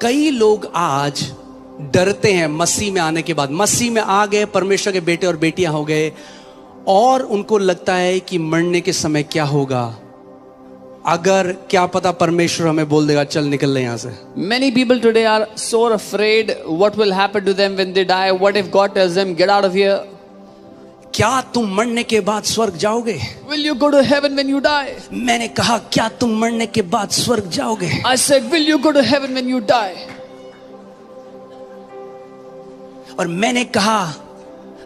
कई लोग आज डरते हैं मसीह में आने के बाद। मसीह में आ गए, परमेश्वर के बेटे और बेटियां हो गए, और उनको लगता है कि मरने के समय क्या होगा, अगर क्या पता परमेश्वर हमें बोल देगा चल निकल ले यहां से। Many people today are so afraid what will happen to them when they die. What if God tells them, get out of here? क्या तुम मरने के बाद स्वर्ग जाओगे? Will you go to heaven when you die? मैंने कहा क्या तुम मरने के बाद स्वर्ग जाओगे? I said, will you go to heaven when you die? और मैंने कहा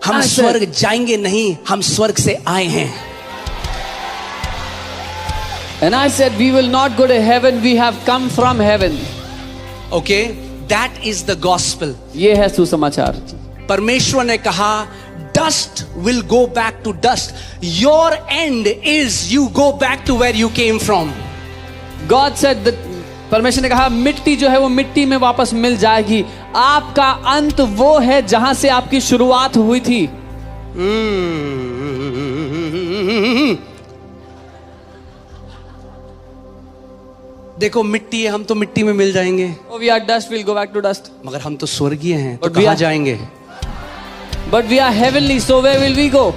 हम I said- स्वर्ग जाएंगे नहीं, हम स्वर्ग से आए हैं। And I said, we will not go to heaven, we have come from heaven. Okay, that is the gospel. ये है सुसमाचार। परमेश्वर ने कहा dust will go back to dust, your end is you go back to where you came from. God said that, परमेश्वर ने कहा मिट्टी जो है वो मिट्टी में वापस मिल जाएगी, आपका अंत वो है जहां से आपकी शुरुआत हुई थी। देखो मिट्टी है, हम तो मिट्टी में मिल जाएंगे, Oh, we are dust, we'll go back to dust. मगर हम तो स्वर्गीय हैं, तो But we कहाँ are- जाएंगे? But we are heavenly, so where will we go?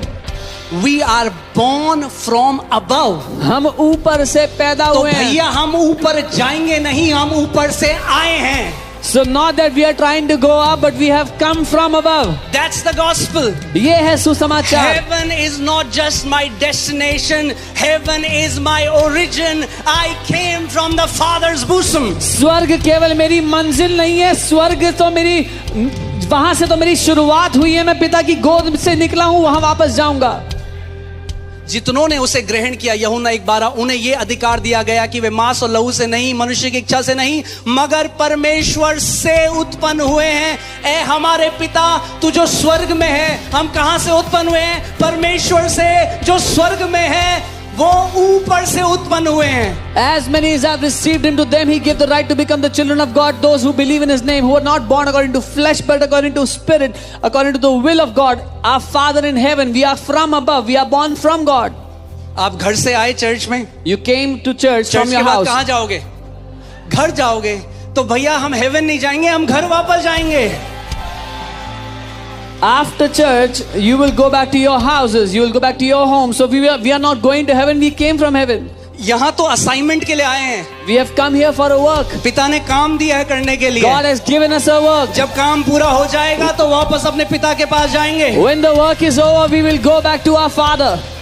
We are born from above। हम ऊपर से पैदा तो हुए हैं। भैया हम ऊपर जाएंगे नहीं, हम ऊपर से आए हैं। So not that we are trying to go up, but we have come from above. That's the gospel। ये है सुसमाचार। Heaven is not just my destination, heaven is my origin। I came from the Father's bosom। स्वर्ग केवल मेरी मंजिल नहीं है, स्वर्ग तो मेरी, वहां से तो मेरी शुरुआत हुई है, मैं पिता की गोद से निकला हूं, वहां वापस जाऊंगा। जितनों ने उसे ग्रहण किया, यूहन्ना 1:12, उन्हें यह अधिकार दिया गया कि वे मांस और लहू से नहीं, मनुष्य की इच्छा से नहीं, मगर परमेश्वर से उत्पन्न हुए हैं। ए हमारे पिता तू जो स्वर्ग में है, हम कहां से उत्पन्न हुए हैं? परमेश्वर से जो स्वर्ग में है, वो ऊपर से उत्पन्न हुए हैं। As many as have received him, to them he gave the right to become the children of God, those who believe in his name, who are not born according to flesh but according to spirit, according to the will of God, our Father in heaven. We are from above, we are born from God. आप घर से आए church में, You came to church church from के your बाद house. कहां जाओगे? घर जाओगे। तो भैया हम हेवन नहीं जाएंगे, हम घर वापस जाएंगे। After church, you will go back to your houses, you will go back to your home. So we are not going to heaven, we came from heaven. यहां तो असाइनमेंट के लिए आए हैं। We have come here for a work. पिता ने काम दिया है करने के लिए। God has given us a work. जब काम पूरा हो जाएगा तो वापस अपने पिता के पास जाएंगे। When the work is over, we will go back to our Father.